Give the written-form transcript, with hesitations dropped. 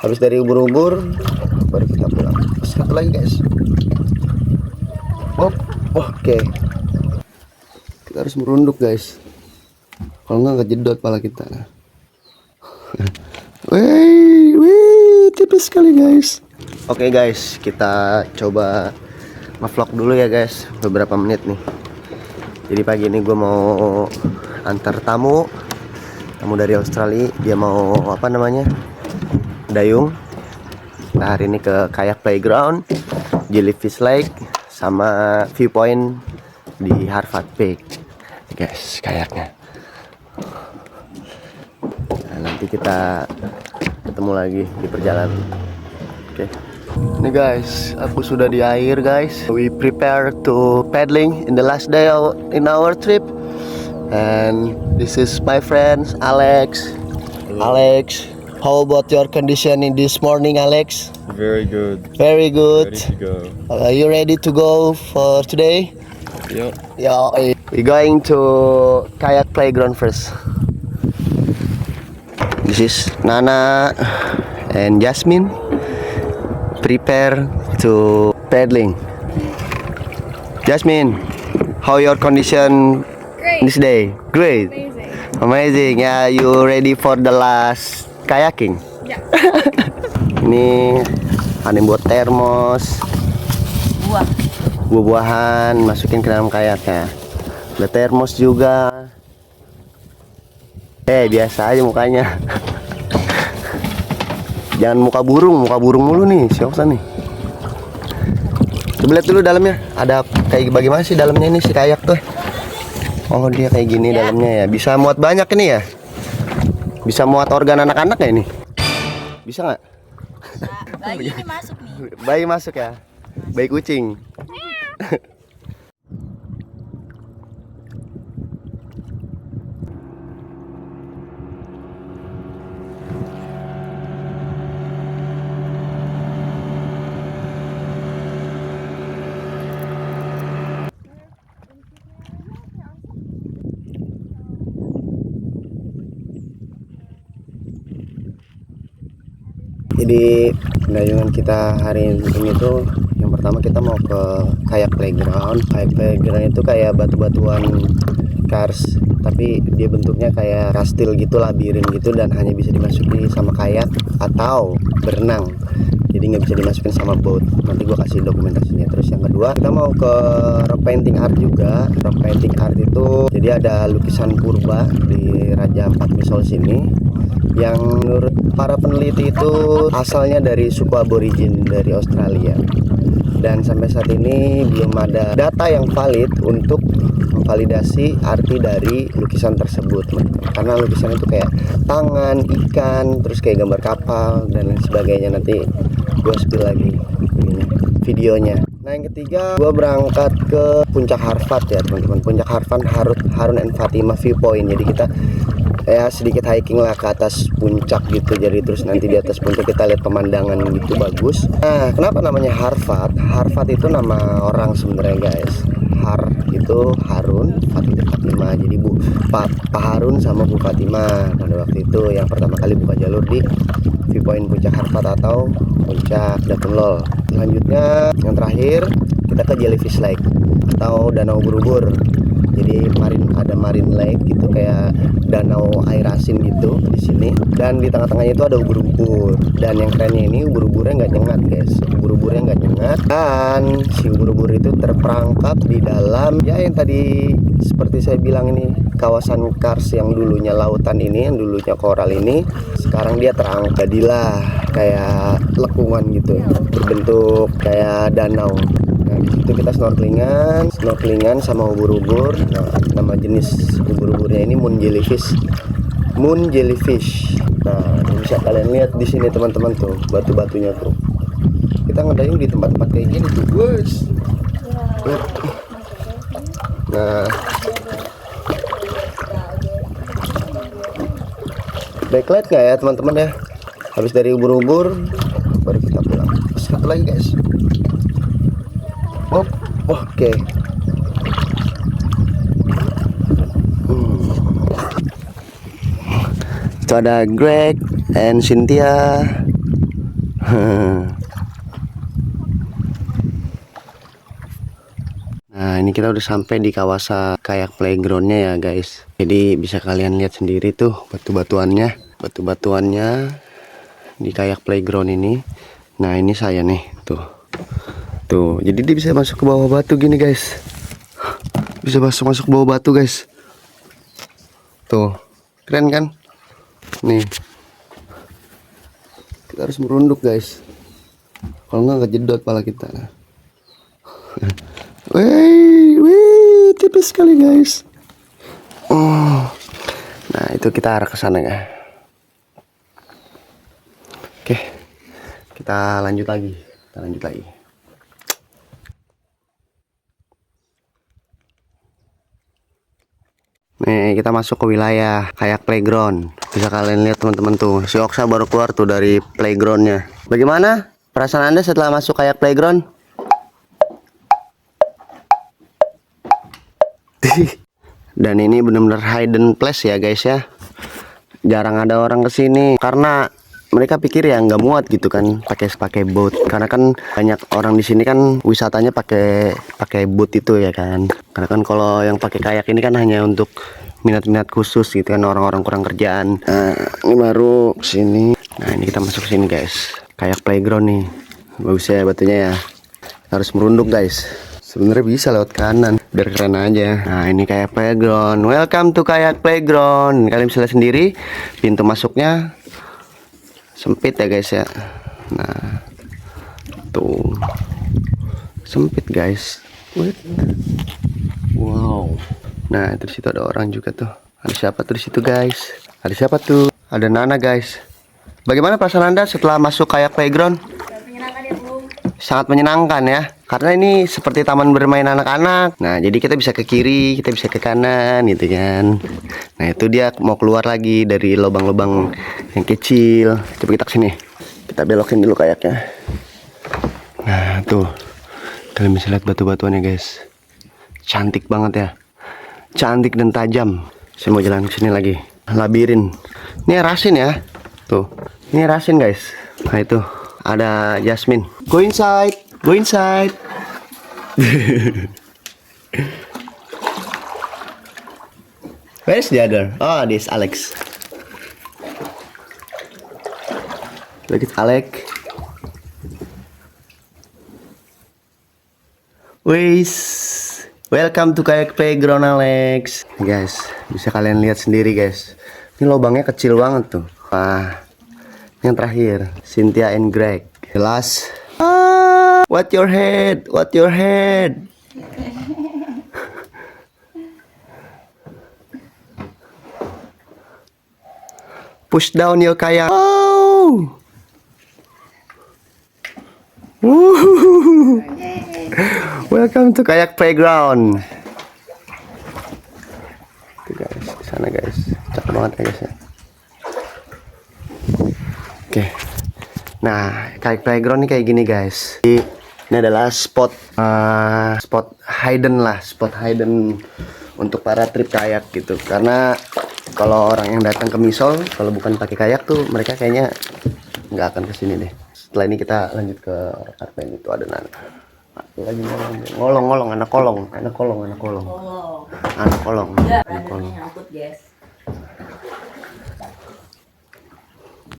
Habis dari ubur-ubur baru kita pulang. Satu lagi guys. Oke. Kita harus merunduk guys. Kalau nggak kejedot pala kita. Wih, tipis sekali guys. Oke guys, kita coba ngevlog dulu ya guys, beberapa menit nih. Jadi pagi ini gue mau antar tamu dari Australia. Dia mau apa namanya, dayung. Nah hari ini ke kayak playground, Jellyfish Lake, sama viewpoint di Harvard Peak guys, kayaknya. Nah, nanti kita ketemu lagi di perjalanan. Oke. Ini guys, aku sudah di air guys. We prepare to paddling in the last day in our trip. And this is my friends Alex. Hello. Alex, how about your condition in this morning, Alex? Very good. Very good. Ready to go. Are you ready to go for today? Yep. Yeah. We're going to kayak playground first. This is Nana and Jasmine. Prepare to paddling. Jasmine, how your condition Great. this day? Great. Amazing. Amazing. Yeah, you ready for the last kayaking? Ya. Ini ada yang buat termos, buah-buahan masukin ke dalam kayaknya. Ada termos juga. Biasa aja mukanya. Jangan muka burung mulu nih, si Oksan nih. Coba lihat dulu dalamnya. Ada kayak bagaimana sih dalamnya ini si kayak tuh? Oh dia kayak gini Ya. dalamnya ya. Bisa muat banyak ini ya? Bisa muat organ anak-anak ya ini? Bisa nggak? Bayi ini masuk nih. Bayi masuk ya? Bayi kucing. Jadi dayungan kita hari ini tuh yang pertama kita mau ke kayak playground. Kayak playground itu kayak batu-batuan cars, tapi dia bentuknya kayak kastil gitu, labirin gitu, dan hanya bisa dimasuki sama kayak atau berenang. Jadi nggak bisa dimasukin sama boat. Nanti gua kasih dokumentasinya. Terus yang kedua kita mau ke rock painting art juga. Rock painting art itu jadi ada lukisan purba di Raja Ampat Misol sini, yang menurut para peneliti itu asalnya dari suku aborigin dari Australia, dan sampai saat ini belum ada data yang valid untuk memvalidasi arti dari lukisan tersebut, karena lukisan itu kayak tangan, ikan, terus kayak gambar kapal dan lain sebagainya. Nanti gue spill lagi videonya. Nah yang ketiga, gue berangkat ke puncak Harvard ya teman-teman. Puncak Harvard, Harun and Fatimah viewpoint. Jadi kita ya sedikit hiking lah ke atas puncak gitu. Jadi terus nanti di atas puncak kita lihat pemandangan gitu bagus. Nah kenapa namanya Harvard? Harvard itu nama orang sebenarnya guys. Har itu Harun, Fatimah. Jadi Pak Harun sama Bu Fatimah pada waktu itu yang pertama kali buka jalur di viewpoint puncak Harvard atau puncak Datunlol. Selanjutnya yang terakhir kita ke Jellyfish Lake atau danau ubur-ubur. Jadi ada marine lake gitu, kayak danau air asin gitu di sini, dan di tengah-tengahnya itu ada ubur-ubur. Dan yang kerennya ini ubur-uburnya nggak nyengat guys, ubur-uburnya nggak nyengat, dan si ubur-ubur itu terperangkap di dalam ya yang tadi seperti saya bilang ini kawasan kars yang dulunya lautan ini, yang dulunya koral ini, sekarang dia terangkat jadilah kayak lekungan gitu, berbentuk kayak danau. Nah di situ kita snorkelingan sama ubur-ubur. Nah, nama jenis ubur-uburnya ini moon jellyfish. Nah bisa kalian lihat di sini teman-teman tuh batu-batunya tuh. Kita ngedayung di tempat-tempat kayak gini tuh, guys. Nah backlight nggak ya teman-teman ya? Habis dari ubur-ubur baru kita pulang. Satu lagi guys. Oke. Itu ada Greg and Cynthia. Nah, ini kita udah sampai di kawasan kayak playgroundnya ya guys. Jadi bisa kalian lihat sendiri tuh batu-batuannya di kayak playground ini. Nah, ini saya nih tuh. Jadi dia bisa masuk ke bawah batu gini guys. Bisa masuk ke bawah batu guys. Tuh, keren kan? Nih, kita harus merunduk guys. Kalau nggak kejedot pala kita. Wih, tipis sekali guys. Oh, nah itu kita arah ke sana ya. Oke, kita lanjut lagi. Nih kita masuk ke wilayah kayak playground. Bisa kalian lihat teman-teman tuh. Si Oksa baru keluar tuh dari playgroundnya. Bagaimana perasaan Anda setelah masuk kayak playground? Dan ini benar-benar hidden place ya guys ya. Jarang ada orang kesini karena mereka pikir ya nggak muat gitu kan pakai boat, karena kan banyak orang di sini kan wisatanya pakai boat itu ya kan. Karena kan kalau yang pakai kayak ini kan hanya untuk minat-minat khusus gitu kan, orang-orang kurang kerjaan. Nah, ini baru sini. Nah, ini kita masuk sini guys. Kayak playground nih. Bagus ya batunya ya. Harus merunduk guys. Sebenarnya bisa lewat kanan, biar keren aja. Nah, ini kayak playground. Welcome to kayak playground. Kalian bisa lihat sendiri pintu masuknya sempit ya guys ya. Nah, tuh sempit guys. Wait. Wow. Nah, itu di situ ada orang juga tuh. Ada siapa tuh di situ guys? Ada siapa tuh? Ada Nana guys. Bagaimana perasaan Anda setelah masuk kayak playground? Sangat menyenangkan ya, karena ini seperti taman bermain anak-anak. Nah, jadi kita bisa ke kiri, kita bisa ke kanan gitu kan. Nah, itu dia mau keluar lagi dari lubang-lubang yang kecil. Coba kita kesini, kita belokin dulu kayaknya. Nah, tuh kalian bisa lihat batu-batuannya guys. Cantik banget ya, cantik dan tajam. Saya mau jalan ke sini lagi. Labirin. Ini rasin ya, tuh. Ini rasin guys. Nah, itu ada Jasmine. Go inside. Where's the other? Oh, this Alex. Look at Alex. Welcome to kayak playground Alex. Guys, bisa kalian lihat sendiri guys. Ini lubangnya kecil banget tuh. Wah. Yang terakhir, Cynthia and Greg. Jelas. What your head? Push down your kayak. Oh. Welcome to kayak playground. Tuh guys, di sana guys. Cakep banget ya guys ya. Oke. Nah, kayak playground nih kayak gini guys. Ini adalah spot hidden untuk para trip kayak gitu. Karena kalau orang yang datang ke Misol kalau bukan pakai kayak tuh mereka kayaknya nggak akan kesini deh. Setelah ini kita lanjut ke Arpen. Itu ada Nana. Lagi ngolong anak kolong. Oh. Ya, nyangkut guys.